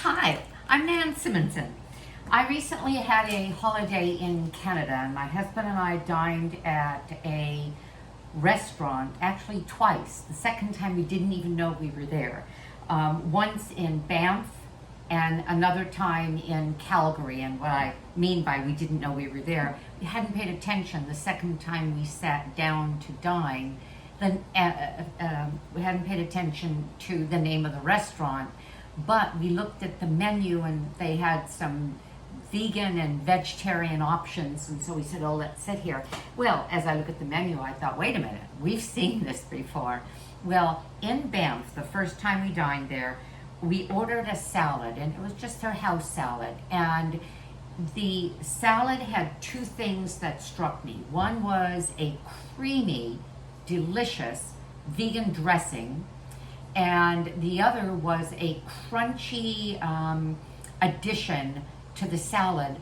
Hi, I'm Nan Simonson. I recently had a holiday in Canada, and my husband and I dined at a restaurant, actually twice. The second time we didn't even know we were there. Once in Banff and another time in Calgary. And what I mean by we didn't know we were there, we hadn't paid attention the second time we sat down to dine. Then we hadn't paid attention to the name of the restaurant, but we looked at the menu and they had some vegan and vegetarian options, and so we said, oh, let's sit here. Well, as I look at the menu, I thought, wait a minute, we've seen this before. Well, in Banff, the first time we dined there, we ordered a salad, and it was just their house salad, and the salad had two things that struck me. One was a creamy, delicious vegan dressing, and the other was a crunchy addition to the salad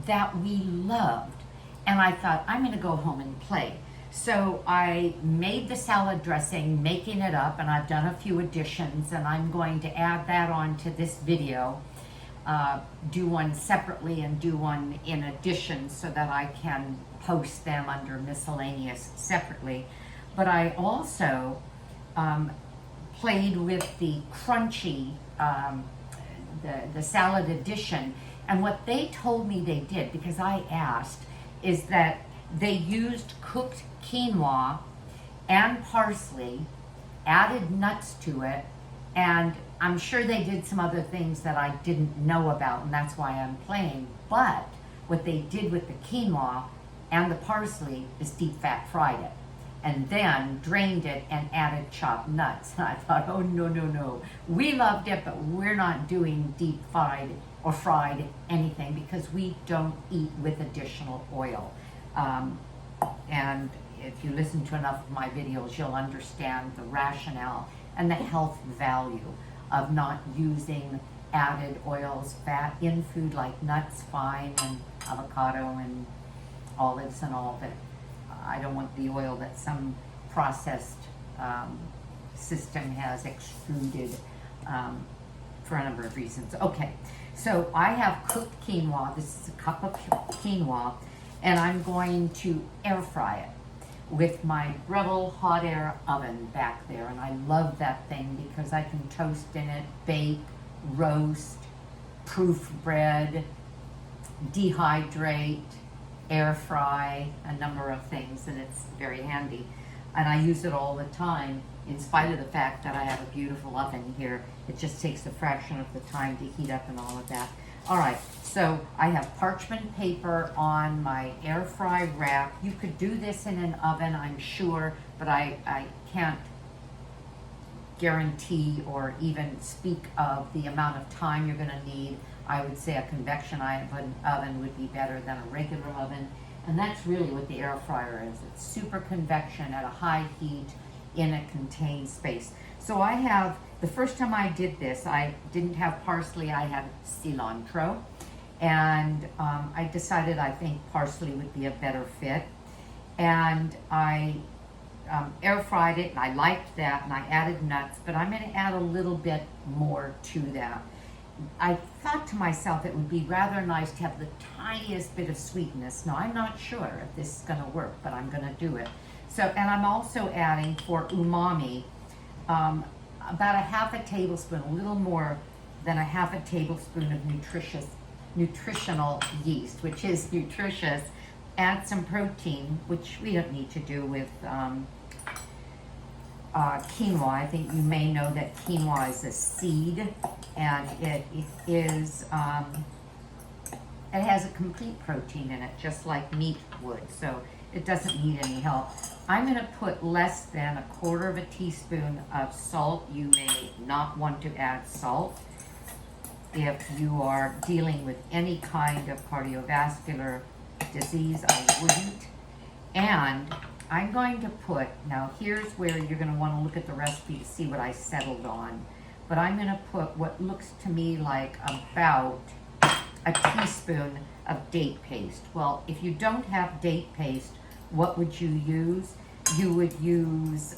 that we loved. And I thought, I'm going to go home and play. So I made the salad dressing, making it up, and I've done a few additions, and I'm going to add that on to this video, do one separately and do one in addition so that I can post them under miscellaneous separately. But I also played with the crunchy, the salad addition. And what they told me they did, because I asked, is that they used cooked quinoa and parsley, added nuts to it, and I'm sure they did some other things that I didn't know about, and that's why I'm playing. But what they did with the quinoa and the parsley is deep fat fried it, and then drained it and added chopped nuts. And I thought, oh, no, no, no. We loved it, but we're not doing deep fried or fried anything because we don't eat with additional oil. And if you listen to enough of my videos, you'll understand the rationale and the health value of not using added oils, fat in food like nuts, fine, and avocado and olives and all that. I don't want the oil that some processed system has extruded for a number of reasons. Okay, so I have cooked quinoa. This is a cup of quinoa, and I'm going to air fry it with my Breville hot air oven back there. And I love that thing because I can toast in it, bake, roast, proof bread, dehydrate, air fry, a number of things, and it's very handy. And I use it all the time, in spite of the fact that I have a beautiful oven here. It just takes a fraction of the time to heat up and all of that. All right, so I have parchment paper on my air fry rack. You could do this in an oven, I'm sure, but I can't guarantee or even speak of the amount of time you're gonna need. I would say a convection oven would be better than a regular oven. And that's really what the air fryer is. It's super convection at a high heat in a contained space. So I have, the first time I did this, I didn't have parsley, I had cilantro. And I decided I think parsley would be a better fit. And I air fried it, and I liked that, and I added nuts, but I'm gonna add a little bit more to that. I thought to myself it would be rather nice to have the tiniest bit of sweetness. Now, I'm not sure if this is going to work, but I'm going to do it. So, and I'm also adding for umami about a half a tablespoon, a little more than a half a tablespoon of nutritional yeast, which is nutritious. Add some protein, which we don't need to do with quinoa. I think you may know that quinoa is a seed, and it has a complete protein in it, just like meat would, so it doesn't need any help. I'm going to put less than a quarter of a teaspoon of salt. You may not want to add salt if you are dealing with any kind of cardiovascular disease. I wouldn't. And I'm going to put, now here's where you're going to want to look at the recipe to see what I settled on, but I'm going to put what looks to me like about a teaspoon of date paste. Well, if you don't have date paste, what would you use? You would use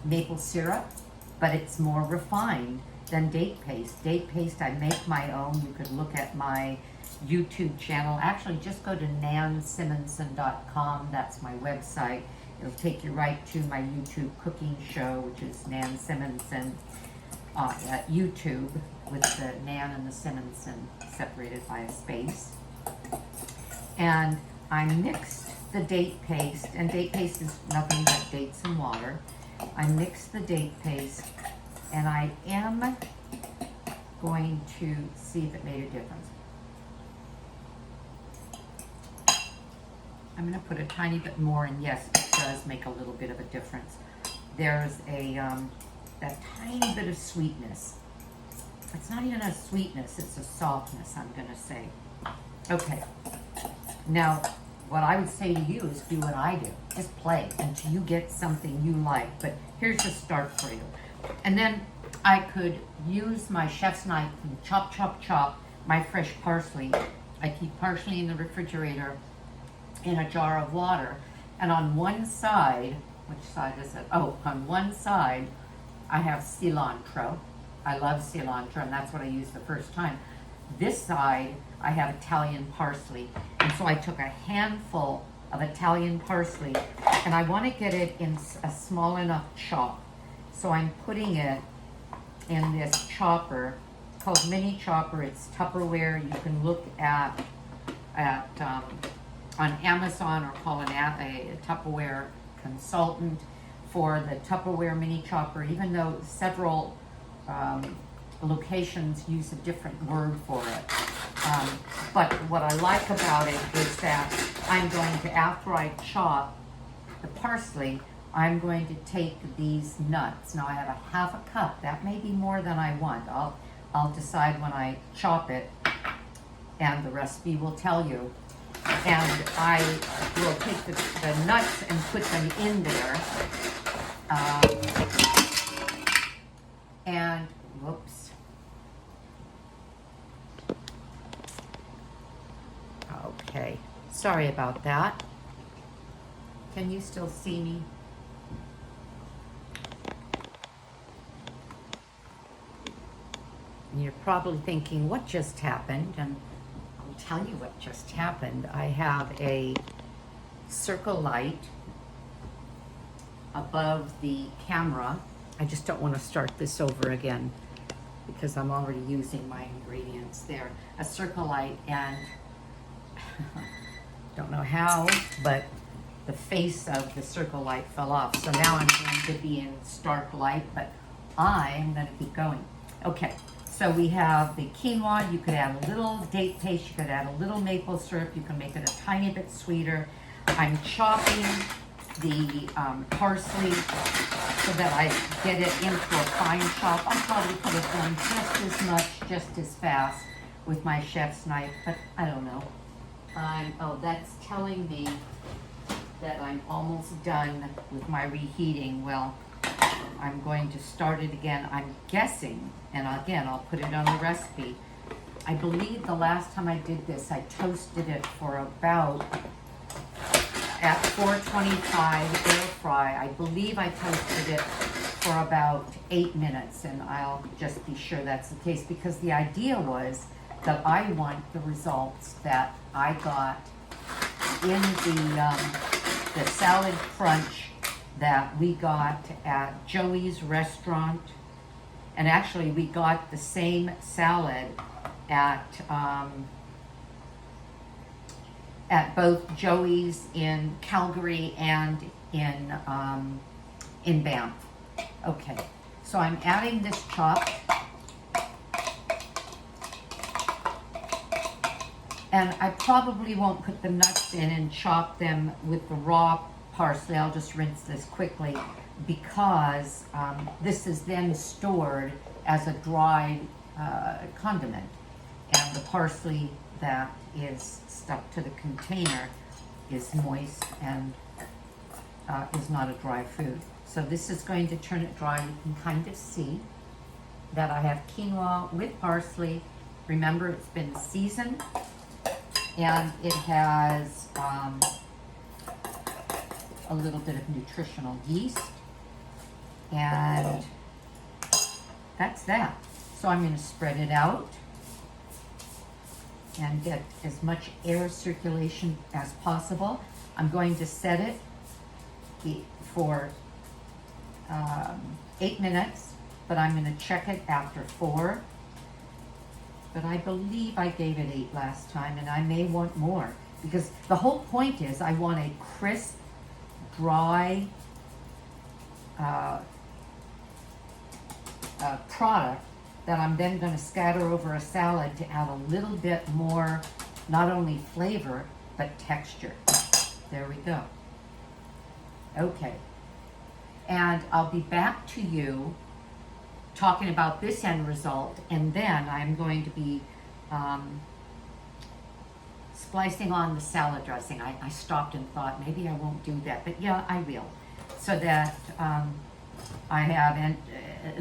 maple syrup, but it's more refined. Then date paste. Date paste, I make my own. You could look at my YouTube channel. Actually, just go to nansimonson.com. That's my website. It'll take you right to my YouTube cooking show, which is Nan Simonson at YouTube, with the Nan and the Simonson separated by a space. And I mixed the date paste, and date paste is nothing but dates and water. I mixed the date paste, and I am going to see if it made a difference. I'm going to put a tiny bit more, and yes, it does make a little bit of a difference. There's a tiny bit of sweetness. It's not even a sweetness, it's a softness, I'm going to say. Okay. Now, what I would say to you is do what I do. Just play until you get something you like. But here's the start for you. And then I could use my chef's knife and chop, chop, chop my fresh parsley. I keep parsley in the refrigerator in a jar of water. And on one side, which side is it? Oh, on one side, I have cilantro. I love cilantro, and that's what I used the first time. This side, I have Italian parsley. And so I took a handful of Italian parsley, and I want to get it in a small enough chop. So I'm putting it in this chopper called Mini Chopper. It's Tupperware. You can look at on Amazon or call a Tupperware consultant for the Tupperware Mini Chopper, even though several locations use a different word for it. But what I like about it is that I'm going to, after I chop the parsley, I'm going to take these nuts. Now I have a half a cup. That may be more than I want. I'll decide when I chop it, and the recipe will tell you. And I will take the nuts and put them in there. And, whoops. Okay, sorry about that. Can you still see me? And you're probably thinking, what just happened? And I'll tell you what just happened. I have a circle light above the camera. I just don't want to start this over again because I'm already using my ingredients there. A circle light, and don't know how, but the face of the circle light fell off. So now I'm going to be in stark light, but I'm going to keep going. Okay, so we have the quinoa. You could add a little date paste. You could add a little maple syrup. You can make it a tiny bit sweeter. I'm chopping the parsley so that I get it into a fine chop. I probably could have done just as much, just as fast with my chef's knife, but I don't know. Oh, that's telling me that I'm almost done with my reheating. Well, I'm going to start it again. I'm guessing, and again, I'll put it on the recipe. I believe the last time I did this, I toasted it for about, at 425 air fry, I believe I toasted it for about 8 minutes, and I'll just be sure that's the case, because the idea was that I want the results that I got in the salad crunch that we got at Joey's restaurant. And actually we got the same salad at both Joey's in Calgary and in Banff. Okay, so I'm adding this chop. And I probably won't put the nuts in and chop them with the raw parsley. I'll just rinse this quickly because this is then stored as a dry condiment. And the parsley that is stuck to the container is moist and is not a dry food. So this is going to turn it dry. You can kind of see that I have quinoa with parsley. Remember, it's been seasoned. And it has a little bit of nutritional yeast. And that's that. So I'm going to spread it out and get as much air circulation as possible. I'm going to set it for 8 minutes, but I'm going to check it after 4. But I believe I gave it 8 last time, and I may want more, because the whole point is I want a crisp, dry product that I'm then going to scatter over a salad to add a little bit more, not only flavor, but texture. There we go. Okay. And I'll be back to you talking about this end result, and then I'm going to be splicing on the salad dressing. I stopped and thought maybe I won't do that, but yeah, I will. So that I have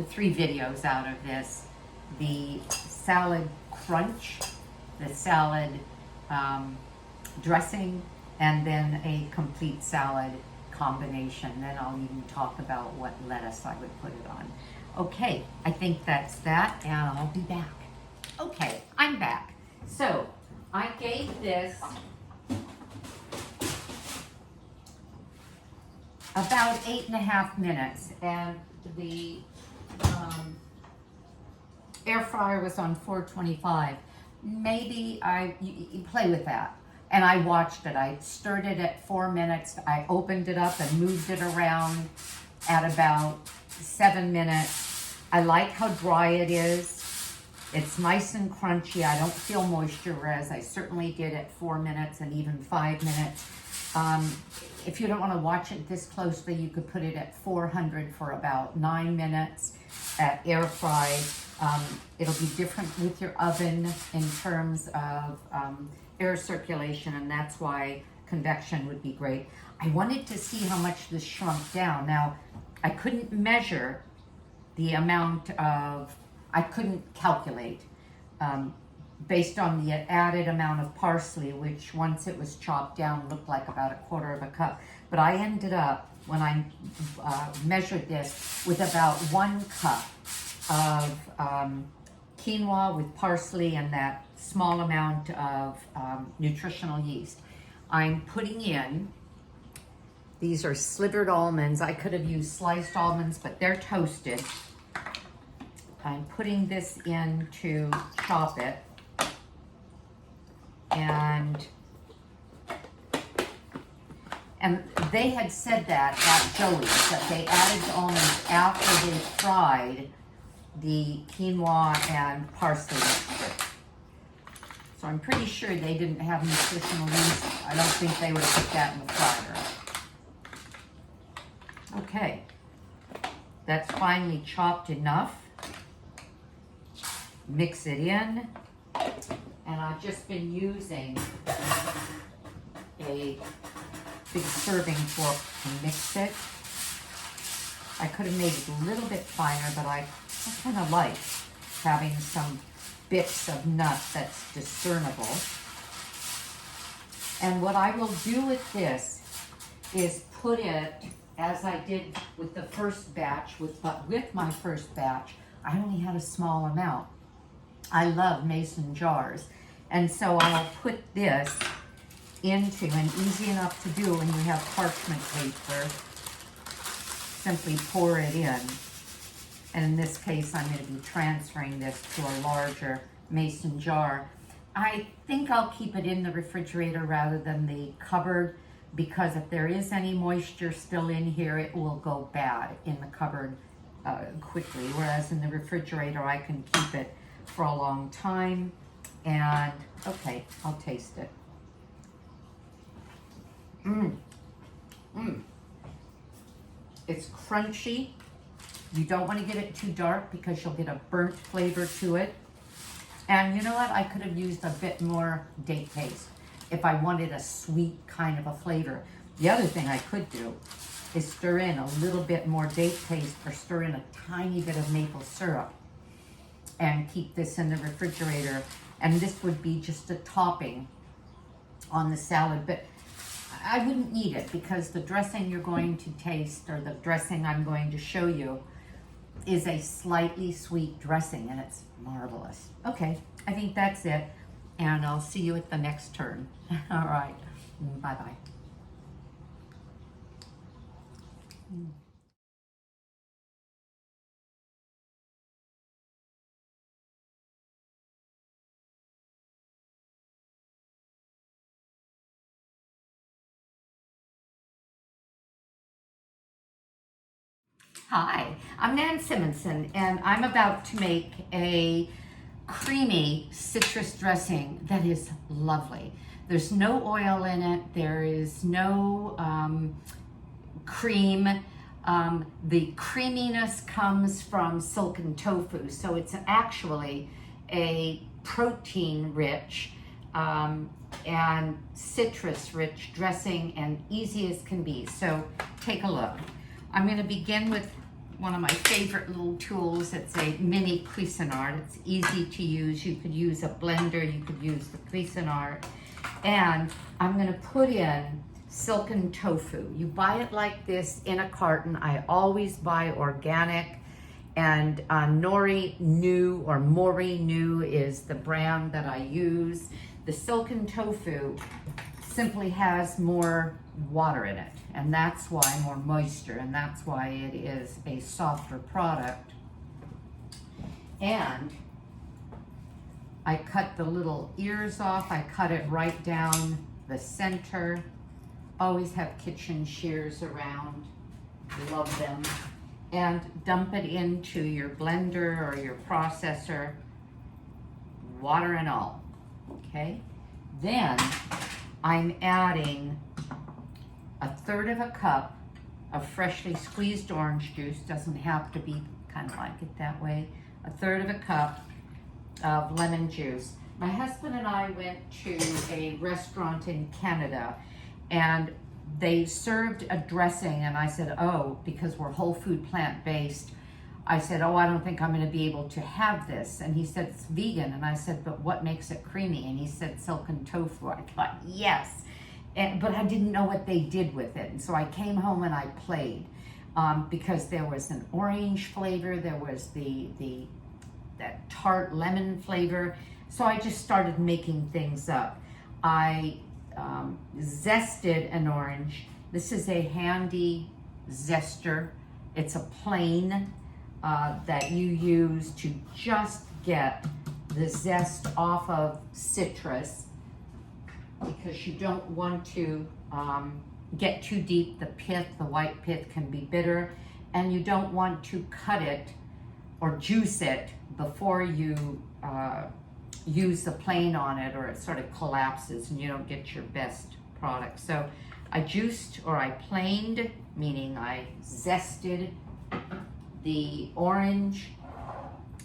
3 videos out of this. The salad crunch, the salad dressing, and then a complete salad combination. Then I'll even talk about what lettuce I would put it on. Okay, I think that's that, and I'll be back. Okay, I'm back. So I gave this about 8.5 minutes, and the air fryer was on 425. Maybe you play with that. And I watched it. I stirred it at 4 minutes. I opened it up and moved it around at about 7 minutes. I like how dry it is. It's nice and crunchy. I don't feel moisture, whereas I certainly did at 4 minutes and even 5 minutes. If you don't want to watch it this closely, you could put it at 400 for about 9 minutes at air fry. It'll be different with your oven in terms of air circulation, and that's why convection would be great. I wanted to see how much this shrunk down. Now, I couldn't measure the amount of, I couldn't calculate based on the added amount of parsley, which once it was chopped down looked like about 1/4 cup. But I ended up, when I measured this, with about 1 cup of quinoa with parsley and that small amount of nutritional yeast. I'm putting in, these are slivered almonds. I could have used sliced almonds, but they're toasted. I'm putting this in to chop it. And they had said that at Joey's, that they added the almonds after they fried the quinoa and parsley mixture. So I'm pretty sure they didn't have nutritional yeast. I don't think they would have put that in the fryer. Okay, that's finely chopped enough. Mix it in. And I've just been using a big serving fork to mix it. I could have made it a little bit finer, but I kind of like having some bits of nut that's discernible. And what I will do with this is put it, as I did with the first batch, but with my first batch, I only had a small amount. I love mason jars. And so I'll put this into, and easy enough to do when you have parchment paper, simply pour it in. And in this case, I'm going to be transferring this to a larger mason jar. I think I'll keep it in the refrigerator rather than the cupboard, because if there is any moisture still in here, it will go bad in the cupboard quickly. Whereas in the refrigerator, I can keep it for a long time. And okay, I'll taste it. It's crunchy. You don't want to get it too dark because you'll get a burnt flavor to it. And you know what? I could have used a bit more date paste if I wanted a sweet kind of a flavor. The other thing I could do is stir in a little bit more date paste, or stir in a tiny bit of maple syrup and keep this in the refrigerator. And this would be just a topping on the salad, but I wouldn't need it because the dressing you're going to taste, or the dressing I'm going to show you, is a slightly sweet dressing, and it's marvelous. Okay, I think that's it, and I'll see you at the next turn. All right, bye-bye. Hi, I'm Nan Simonson, and I'm about to make a creamy citrus dressing that is lovely. There's no oil in it, there is no cream. The creaminess comes from silken tofu, so it's actually a protein-rich and citrus-rich dressing, and easy as can be. So take a look. I'm going to begin with one of my favorite little tools. It's a mini Cuisinart. It's easy to use. You could use a blender, you could use the Cuisinart. And I'm going to put in silken tofu. You buy it like this in a carton. I always buy organic, and Nori New or Mori New is the brand that I use. The silken tofu simply has more water in it, and that's why, more moisture, and that's why it is a softer product. And I cut the little ears off. I cut it right down the center. Always have kitchen shears around, love them. And dump it into your blender or your processor, water and all, okay? Then I'm adding 1/3 cup of freshly squeezed orange juice. Doesn't have to be kind of like it that way. 1/3 cup of lemon juice. My husband and I went to a restaurant in Canada, and they served a dressing, and I said, oh, because we're whole food plant-based, I said, oh, I don't think I'm going to be able to have this. And he said, it's vegan. And I said, but what makes it creamy? And he said, silken tofu. I thought, yes. But I didn't know what they did with it. And so I came home and I played, because there was an orange flavor, there was that tart lemon flavor. So I just started making things up. I zested an orange. This is a handy zester. It's a plane that you use to just get the zest off of citrus, because you don't want to get too deep. The pith, the white pith, can be bitter, and you don't want to cut it or juice it before you use the plane on it, or it sort of collapses and you don't get your best product. So I juiced, or I planed, meaning I zested the orange.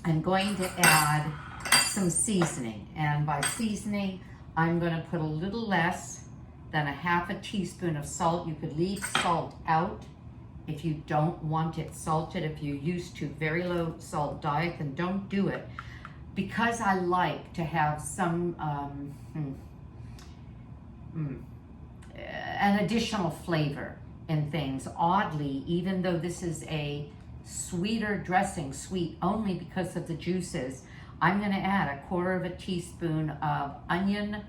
I'm going to add some seasoning, and by seasoning I'm going to put a little less than 1/2 teaspoon of salt. You could leave salt out if you don't want it salted. If you're used to very low salt diet, then don't do it. Because I like to have some an additional flavor in things. Oddly, even though this is a sweeter dressing, sweet only because of the juices, I'm going to add 1/4 teaspoon of onion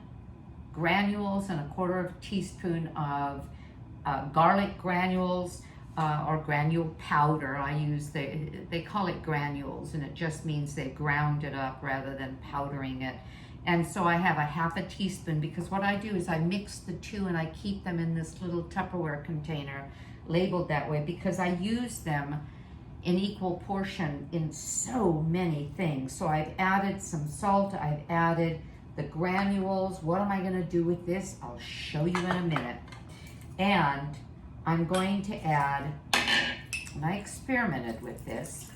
granules and 1/4 teaspoon of garlic granules, or granule powder. I use they call it granules, and it just means they ground it up rather than powdering it. And so I have 1/2 teaspoon, because what I do is I mix the two and I keep them in this little Tupperware container labeled that way, because I use them in equal portion in so many things. So I've added some salt, I've added the granules. What am I going to do with this? I'll show you in a minute. And I'm going to add, and I experimented with this.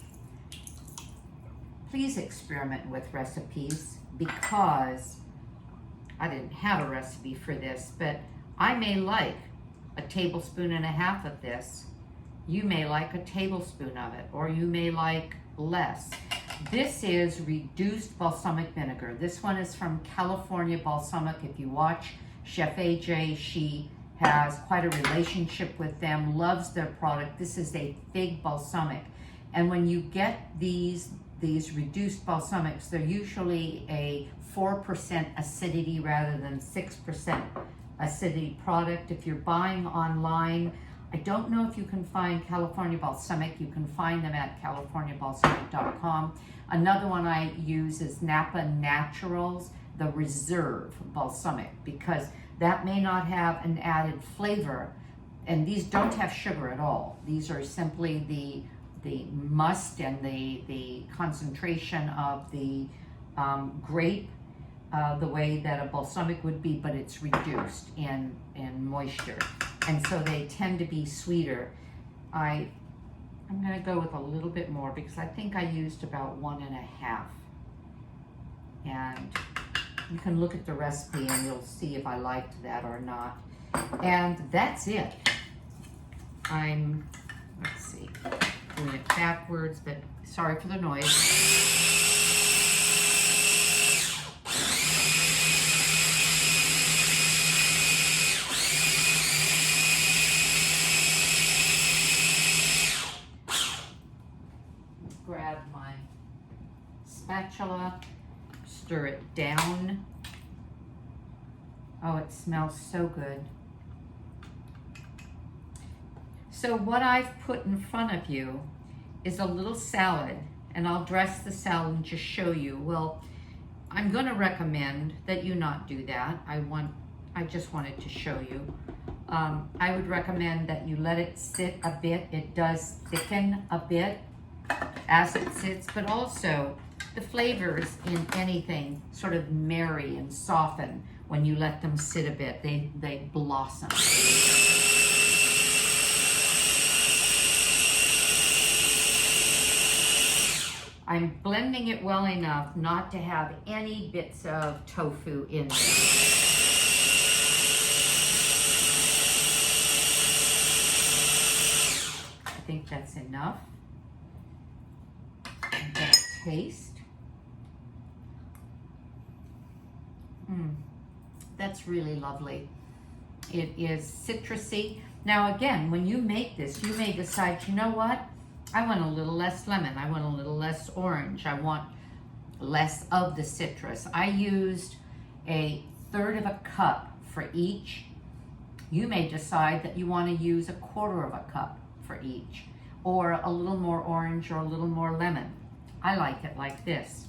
Please experiment with recipes, because I didn't have a recipe for this, but I may like 1.5 tablespoons of this. You may like 1 tablespoon of it, or you may like less. This is reduced balsamic vinegar. This one is from California Balsamic. If you watch Chef AJ, she has quite a relationship with them, loves their product. This is a fig balsamic. And when you get these reduced balsamics, they're usually a 4% acidity rather than 6% acidity product. If you're buying online, I don't know if you can find California Balsamic. You can find them at californiabalsamic.com. Another one I use is Napa Naturals, the Reserve Balsamic, because that may not have an added flavor. And these don't have sugar at all. These are simply the must and the concentration of the grape, the way that a balsamic would be, but it's reduced in moisture. And so they tend to be sweeter. I'm gonna go with a little bit more because I think I used about 1.5. And you can look at the recipe and you'll see if I liked that or not. And that's it. Let's see, doing it backwards, but sorry for the noise. Grab my spatula, stir it down. Oh, it smells so good. So what I've put in front of you is a little salad, and I'll dress the salad and just show you. Well, I'm going to recommend that you not do that. I just wanted to show you. I would recommend that you let it sit a bit. It does thicken a bit as it sits, but also the flavors in anything sort of marry and soften when you let them sit a bit. They blossom. I'm blending it well enough not to have any bits of tofu in there. I think that's enough. I'm gonna taste. That's really lovely. It is citrusy. Now again, when you make this, you may decide, you know what? I want a little less lemon. I want a little less orange. I want less of the citrus. I used 1/3 cup for each. You may decide that you want to use 1/4 cup for each, or a little more orange or a little more lemon. I like it like this.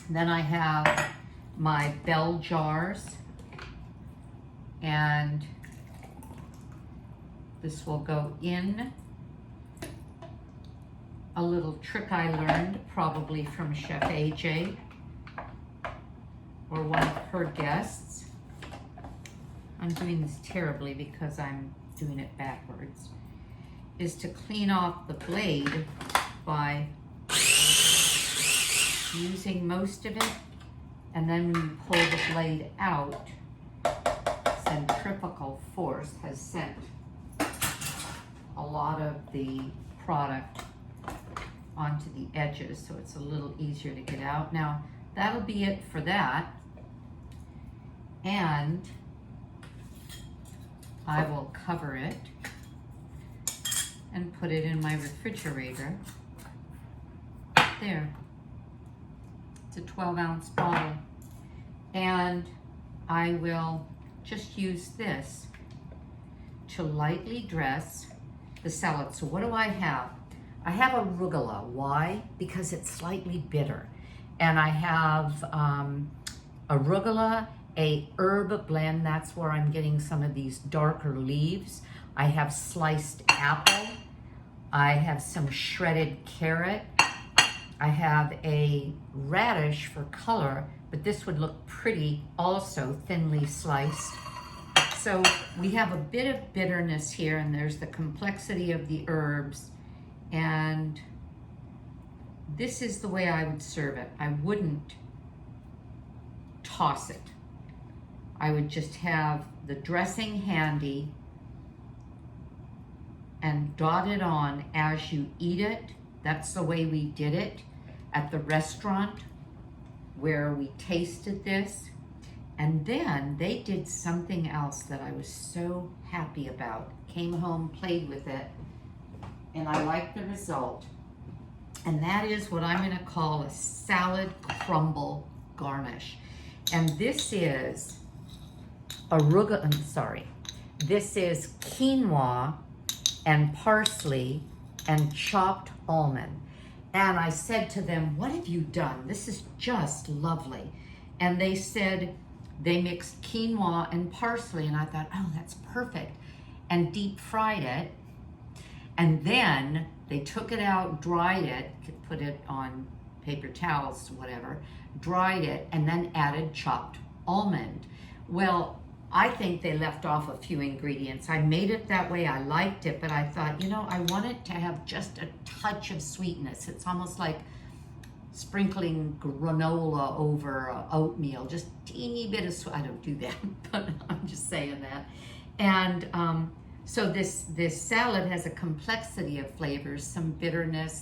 Then I have my bell jars, and this will go in. A little trick I learned probably from Chef AJ or one of her guests. I'm doing this terribly because I'm doing it backwards. Is to clean off the blade by using most of it, and then when you pull the blade out, centrifugal force has sent a lot of the product onto the edges, so it's a little easier to get out. Now, that'll be it for that. And I will cover it and put it in my refrigerator. There. It's a 12-ounce bottle. And I will just use this to lightly dress the salad. So what do I have? I have arugula. Why? Because it's slightly bitter. And I have arugula, a herb blend. That's where I'm getting some of these darker leaves. I have sliced apple. I have some shredded carrot. I have a radish for color, but this would look pretty also thinly sliced. So we have a bit of bitterness here, and there's the complexity of the herbs. And this is the way I would serve it. I wouldn't toss it. I would just have the dressing handy and dot it on as you eat it. That's the way we did it at the restaurant where we tasted this. And then they did something else that I was so happy about. Came home, played with it, and I liked the result. And that is what I'm gonna call a salad crumble garnish. And this is this is quinoa and parsley and chopped almond. And I said to them, what have you done? This is just lovely. And they said they mixed quinoa and parsley, and I thought, oh, that's perfect. And deep fried it. And then they took it out, dried it, put it on paper towels, whatever, dried it, and then added chopped almond. Well, I think they left off a few ingredients. I made it that way, I liked it, but I thought, you know, I want it to have just a touch of sweetness. It's almost like sprinkling granola over oatmeal, just teeny bit of I don't do that, but I'm just saying that. And so this salad has a complexity of flavors, some bitterness,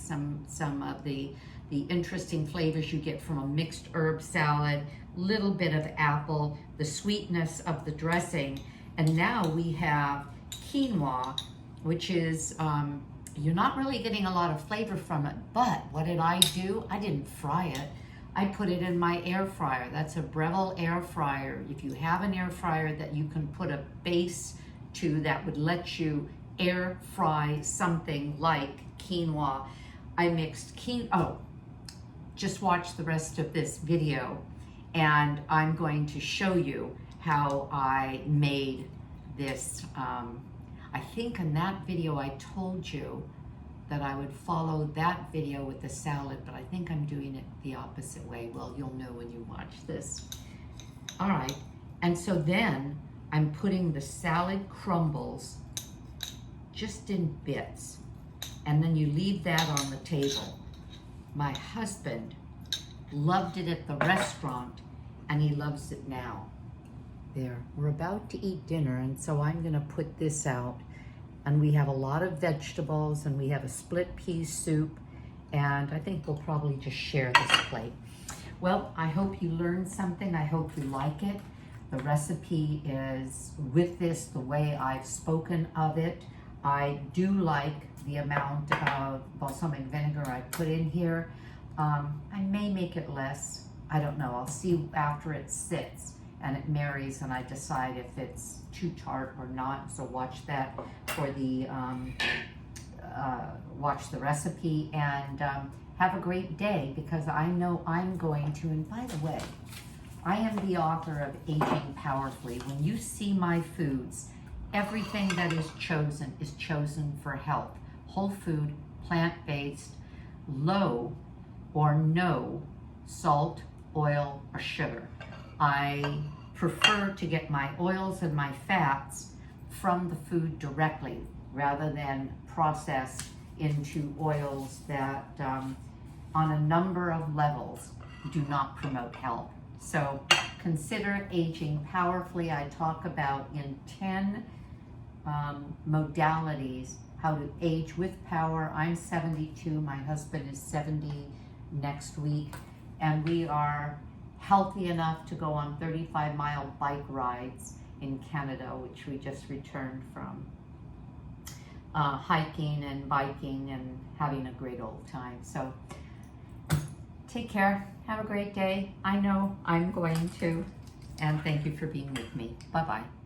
some of the interesting flavors you get from a mixed herb salad, little bit of apple, the sweetness of the dressing, and now we have quinoa, which is you're not really getting a lot of flavor from it, but what did I do? I didn't fry it. I put it in my air fryer. That's a Breville air fryer. If you have an air fryer that you can put a base to that would let you air fry something like quinoa. I mixed just watch the rest of this video and I'm going to show you how I made this. I think in that video I told you that I would follow that video with the salad, but I think I'm doing it the opposite way. Well, you'll know when you watch this. All right, and so then I'm putting the salad crumbles just in bits, and then you leave that on the table. My husband loved it at the restaurant, and he loves it now. There, we're about to eat dinner, and so I'm gonna put this out, and we have a lot of vegetables, and we have a split pea soup, and I think we'll probably just share this plate. Well, I hope you learned something. I hope you like it. The recipe is with this the way I've spoken of it. I do like the amount of balsamic vinegar I put in here. I may make it less. I don't know. I'll see after it sits and it marries and I decide if it's too tart or not. So watch that for the, watch the recipe and have a great day, because I know I'm going to, and by the way, I am the author of Aging Powerfully. When you see my foods, everything that is chosen for health. Whole food, plant-based, low or no salt, oil, or sugar. I prefer to get my oils and my fats from the food directly rather than processed into oils that on a number of levels do not promote health. So consider Aging Powerfully. I talk about in 10 modalities how to age with power. I'm 72, my husband is 70 next week, and we are healthy enough to go on 35-mile bike rides in Canada, which we just returned from. Hiking and biking and having a great old time. So take care, have a great day. I know I'm going to, and thank you for being with me. Bye-bye.